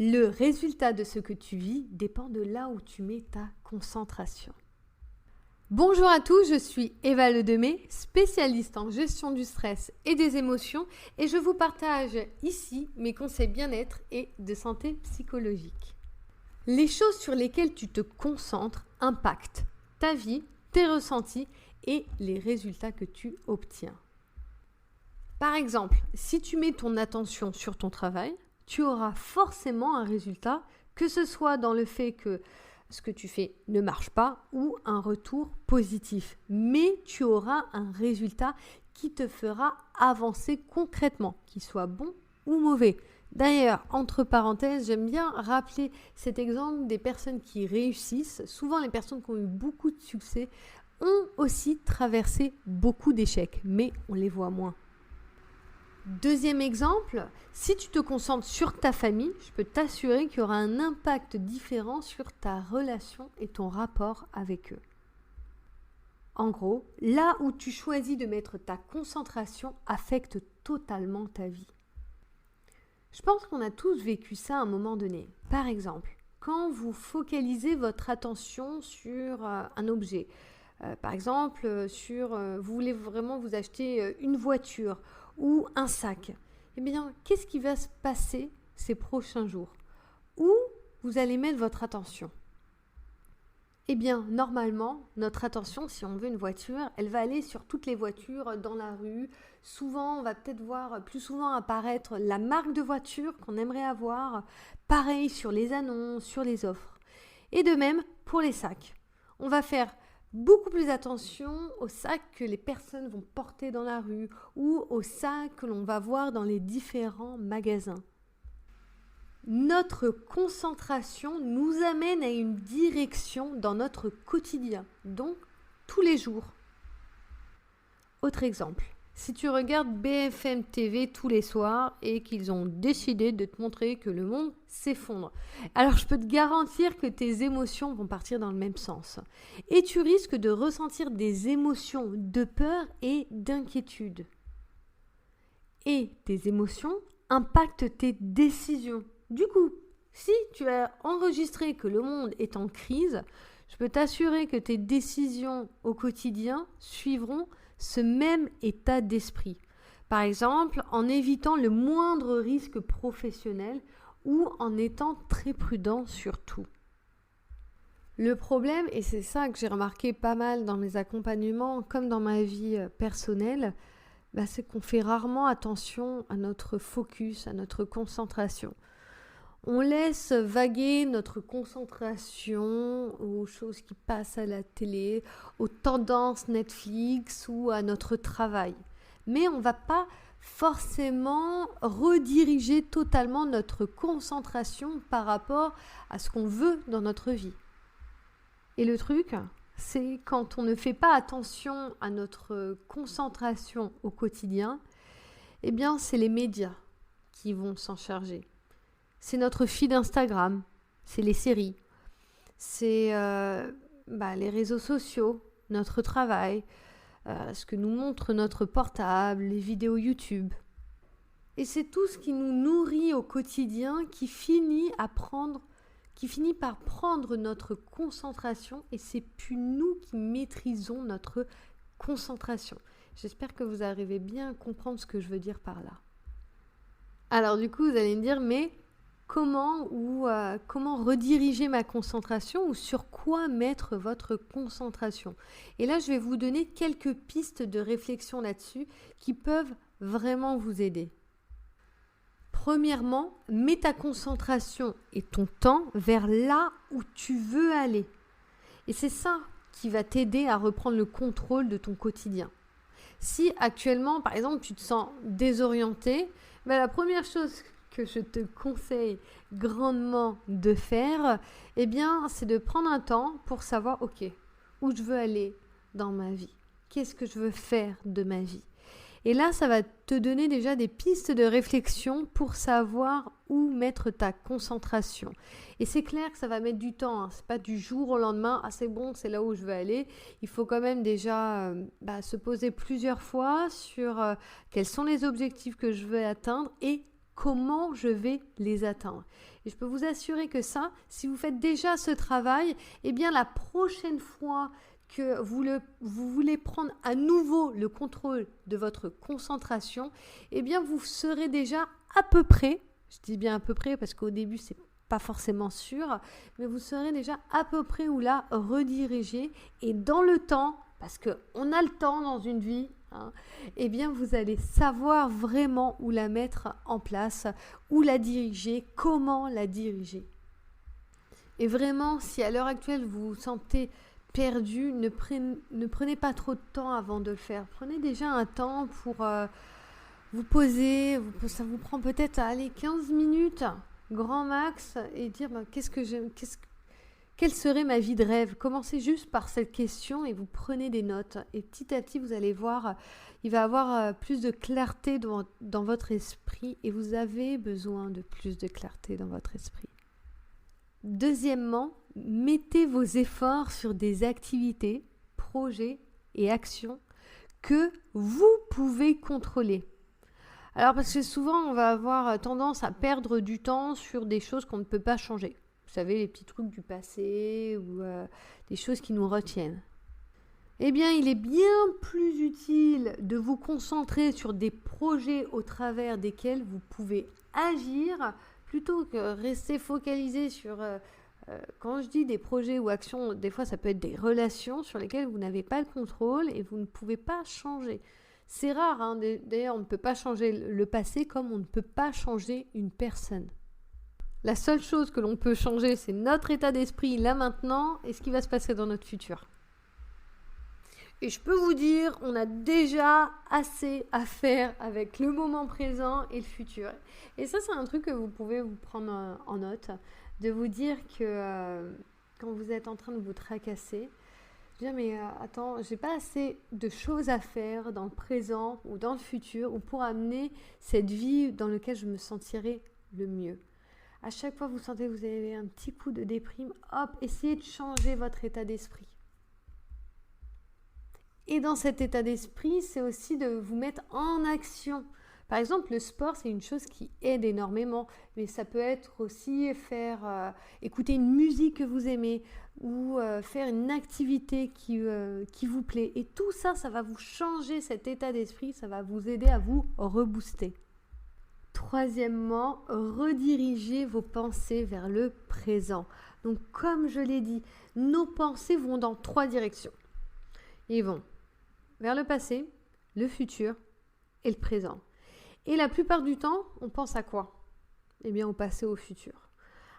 Le résultat de ce que tu vis dépend de là où tu mets ta concentration. Bonjour à tous, je suis Eva Ledemay, spécialiste en gestion du stress et des émotions et je vous partage ici mes conseils bien-être et de santé psychologique. Les choses sur lesquelles tu te concentres impactent ta vie, tes ressentis et les résultats que tu obtiens. Par exemple, si tu mets ton attention sur ton travail, tu auras forcément un résultat, que ce soit dans le fait que ce que tu fais ne marche pas ou un retour positif. Mais tu auras un résultat qui te fera avancer concrètement, qu'il soit bon ou mauvais. D'ailleurs, entre parenthèses, j'aime bien rappeler cet exemple des personnes qui réussissent. Souvent, les personnes qui ont eu beaucoup de succès ont aussi traversé beaucoup d'échecs, mais on les voit moins. Deuxième exemple, si tu te concentres sur ta famille, je peux t'assurer qu'il y aura un impact différent sur ta relation et ton rapport avec eux. En gros, là où tu choisis de mettre ta concentration affecte totalement ta vie. Je pense qu'on a tous vécu ça à un moment donné. Par exemple, quand vous focalisez votre attention sur un objet, par exemple, vous voulez vraiment vous acheter une voiture ou un sac, eh bien, qu'est-ce qui va se passer ces prochains jours? Où vous allez mettre votre attention? Eh bien, normalement, notre attention, si on veut une voiture, elle va aller sur toutes les voitures dans la rue. Souvent, on va peut-être voir plus souvent apparaître la marque de voiture qu'on aimerait avoir. Pareil sur les annonces, sur les offres. Et de même pour les sacs. On va faire beaucoup plus attention aux sacs que les personnes vont porter dans la rue ou aux sacs que l'on va voir dans les différents magasins. Notre concentration nous amène à une direction dans notre quotidien, donc tous les jours. Autre exemple, si tu regardes BFM TV tous les soirs et qu'ils ont décidé de te montrer que le monde s'effondre, alors je peux te garantir que tes émotions vont partir dans le même sens. Et tu risques de ressentir des émotions de peur et d'inquiétude. Et tes émotions impactent tes décisions. Du coup, si tu as enregistré que le monde est en crise, je peux t'assurer que tes décisions au quotidien suivront ce même état d'esprit. Par exemple, en évitant le moindre risque professionnel ou en étant très prudent sur tout. Le problème, et c'est ça que j'ai remarqué pas mal dans mes accompagnements comme dans ma vie personnelle, c'est qu'on fait rarement attention à notre focus, à notre concentration. On laisse vaguer notre concentration aux choses qui passent à la télé, aux tendances Netflix ou à notre travail. Mais on ne va pas forcément rediriger totalement notre concentration par rapport à ce qu'on veut dans notre vie. Et le truc, c'est quand on ne fait pas attention à notre concentration au quotidien, eh bien c'est les médias qui vont s'en charger. C'est notre feed Instagram, c'est les séries, c'est les réseaux sociaux, notre travail, ce que nous montre notre portable, les vidéos YouTube. Et c'est tout ce qui nous nourrit au quotidien qui finit par prendre notre concentration et c'est plus nous qui maîtrisons notre concentration. J'espère que vous arrivez bien à comprendre ce que je veux dire par là. Alors du coup, vous allez me dire, mais comment rediriger ma concentration ou sur quoi mettre votre concentration? Et là, je vais vous donner quelques pistes de réflexion là-dessus qui peuvent vraiment vous aider. Premièrement, mets ta concentration et ton temps vers là où tu veux aller. Et c'est ça qui va t'aider à reprendre le contrôle de ton quotidien. Si actuellement, par exemple, tu te sens désorienté, la première chose que je te conseille grandement de faire, c'est de prendre un temps pour savoir, où je veux aller dans ma vie. Qu'est-ce que je veux faire de ma vie? Et là, ça va te donner déjà des pistes de réflexion pour savoir où mettre ta concentration. Et c'est clair que ça va mettre du temps, c'est pas du jour au lendemain, c'est bon, c'est là où je veux aller. Il faut quand même déjà se poser plusieurs fois sur quels sont les objectifs que je veux atteindre et comment je vais les atteindre. Et je peux vous assurer que ça, si vous faites déjà ce travail, eh bien la prochaine fois que vous voulez prendre à nouveau le contrôle de votre concentration, eh bien vous serez déjà à peu près, je dis bien à peu près parce qu'au début c'est pas forcément sûr, mais vous serez déjà à peu près où la rediriger et dans le temps, parce qu'on a le temps dans une vie, eh bien vous allez savoir vraiment où la mettre en place, où la diriger, comment la diriger. Et vraiment, si à l'heure actuelle vous vous sentez perdu, ne prenez pas trop de temps avant de le faire. Prenez déjà un temps pour vous poser, ça vous prend peut-être 15 minutes, grand max, et dire quelle serait ma vie de rêve? Commencez juste par cette question et vous prenez des notes. Et petit à petit, vous allez voir, il va y avoir plus de clarté dans votre esprit et vous avez besoin de plus de clarté dans votre esprit. Deuxièmement, mettez vos efforts sur des activités, projets et actions que vous pouvez contrôler. Alors parce que souvent, on va avoir tendance à perdre du temps sur des choses qu'on ne peut pas changer. Vous savez, les petits trucs du passé ou des choses qui nous retiennent. Eh bien, il est bien plus utile de vous concentrer sur des projets au travers desquels vous pouvez agir plutôt que rester focalisé sur, quand je dis des projets ou actions, des fois ça peut être des relations sur lesquelles vous n'avez pas le contrôle et vous ne pouvez pas changer. C'est rare, d'ailleurs on ne peut pas changer le passé comme on ne peut pas changer une personne. La seule chose que l'on peut changer, c'est notre état d'esprit là maintenant et ce qui va se passer dans notre futur. Et je peux vous dire, on a déjà assez à faire avec le moment présent et le futur. Et ça, c'est un truc que vous pouvez vous prendre en note, de vous dire que quand vous êtes en train de vous tracasser, dire mais attends, j'ai pas assez de choses à faire dans le présent ou dans le futur ou pour amener cette vie dans laquelle je me sentirai le mieux. À chaque fois que vous sentez que vous avez un petit coup de déprime, hop, essayez de changer votre état d'esprit. Et dans cet état d'esprit, c'est aussi de vous mettre en action. Par exemple, le sport, c'est une chose qui aide énormément. Mais ça peut être aussi écouter une musique que vous aimez ou faire une activité qui vous plaît. Et tout ça, ça va vous changer cet état d'esprit. Ça va vous aider à vous rebooster. Troisièmement, redirigez vos pensées vers le présent. Donc, comme je l'ai dit, nos pensées vont dans 3 directions. Ils vont vers le passé, le futur et le présent. Et la plupart du temps, on pense à quoi? Eh bien, au passé, au futur.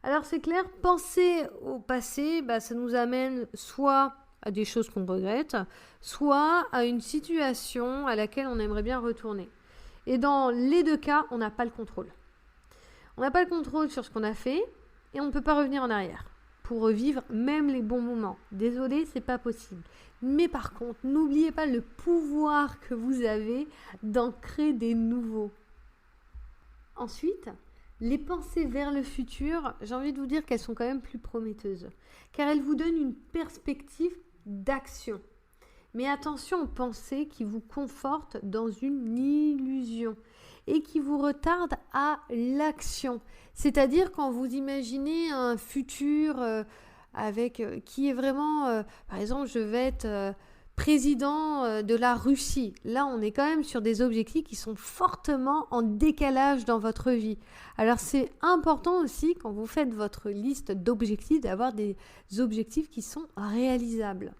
Alors, c'est clair, penser au passé, ça nous amène soit à des choses qu'on regrette, soit à une situation à laquelle on aimerait bien retourner. Et dans les 2 cas, on n'a pas le contrôle. On n'a pas le contrôle sur ce qu'on a fait et on ne peut pas revenir en arrière pour revivre même les bons moments. Désolé, c'est pas possible. Mais par contre, n'oubliez pas le pouvoir que vous avez d'en créer des nouveaux. Ensuite, les pensées vers le futur, j'ai envie de vous dire qu'elles sont quand même plus prometteuses, car elles vous donnent une perspective d'action. Mais attention aux pensées qui vous confortent dans une illusion et qui vous retardent à l'action. C'est-à-dire quand vous imaginez un futur qui est vraiment, par exemple, je vais être président de la Russie. Là, on est quand même sur des objectifs qui sont fortement en décalage dans votre vie. Alors, c'est important aussi, quand vous faites votre liste d'objectifs, d'avoir des objectifs qui sont réalisables.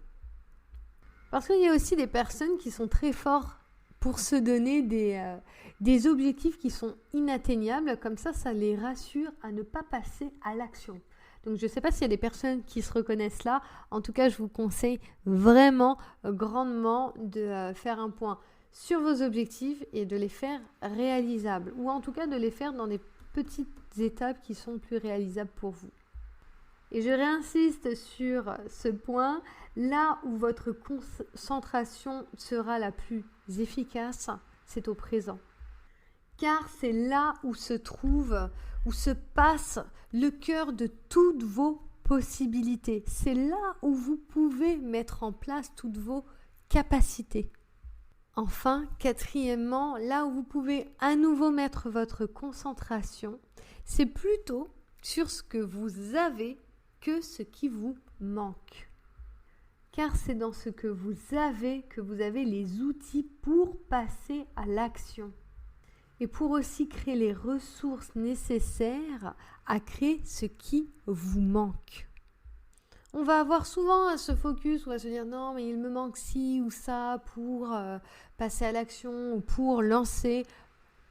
Parce qu'il y a aussi des personnes qui sont très fortes pour se donner des objectifs qui sont inatteignables. Comme ça les rassure à ne pas passer à l'action. Donc, je ne sais pas s'il y a des personnes qui se reconnaissent là. En tout cas, je vous conseille vraiment grandement de faire un point sur vos objectifs et de les faire réalisables. Ou en tout cas, de les faire dans des petites étapes qui sont plus réalisables pour vous. Et je réinsiste sur ce point, là où votre concentration sera la plus efficace, c'est au présent. Car c'est là où se passe le cœur de toutes vos possibilités. C'est là où vous pouvez mettre en place toutes vos capacités. Enfin, quatrièmement, là où vous pouvez à nouveau mettre votre concentration, c'est plutôt sur ce que vous avez que ce qui vous manque. Car c'est dans ce que vous avez les outils pour passer à l'action. Et pour aussi créer les ressources nécessaires à créer ce qui vous manque. On va avoir souvent ce focus, on va se dire non mais il me manque ci ou ça pour passer à l'action ou pour lancer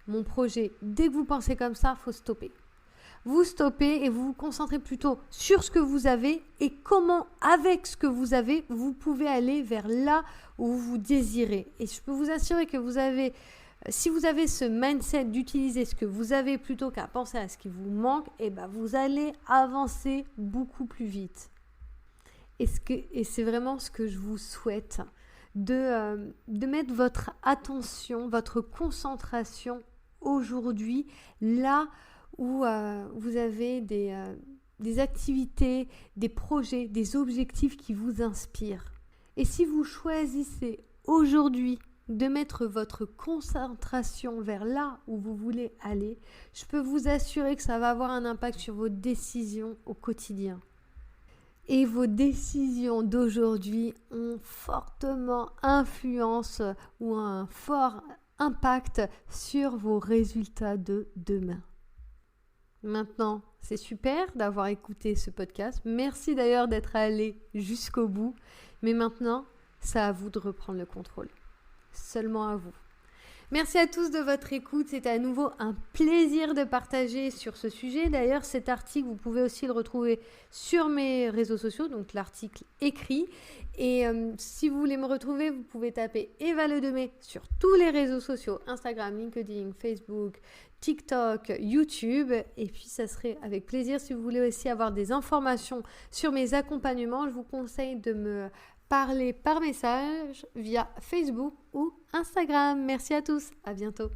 mon projet. Dès que vous pensez comme ça, il faut stopper. Vous stoppez et vous vous concentrez plutôt sur ce que vous avez et comment, avec ce que vous avez, vous pouvez aller vers là où vous désirez. Et je peux vous assurer que si vous avez ce mindset d'utiliser ce que vous avez plutôt qu'à penser à ce qui vous manque, vous allez avancer beaucoup plus vite. Et c'est vraiment ce que je vous souhaite, de mettre votre attention, votre concentration aujourd'hui là où vous avez des activités, des projets, des objectifs qui vous inspirent. Et si vous choisissez aujourd'hui de mettre votre concentration vers là où vous voulez aller, je peux vous assurer que ça va avoir un impact sur vos décisions au quotidien. Et vos décisions d'aujourd'hui ont fortement influence ou un fort impact sur vos résultats de demain. Maintenant, c'est super d'avoir écouté ce podcast. Merci d'ailleurs d'être allé jusqu'au bout. Mais maintenant, c'est à vous de reprendre le contrôle. Seulement à vous. Merci à tous de votre écoute. C'était à nouveau un plaisir de partager sur ce sujet. D'ailleurs, cet article, vous pouvez aussi le retrouver sur mes réseaux sociaux, donc l'article écrit. Et si vous voulez me retrouver, vous pouvez taper Eva Ledemey sur tous les réseaux sociaux, Instagram, LinkedIn, Facebook, TikTok, YouTube. Et puis, ça serait avec plaisir. Si vous voulez aussi avoir des informations sur mes accompagnements, je vous conseille de me parler par message via Facebook ou Instagram. Merci à tous, à bientôt.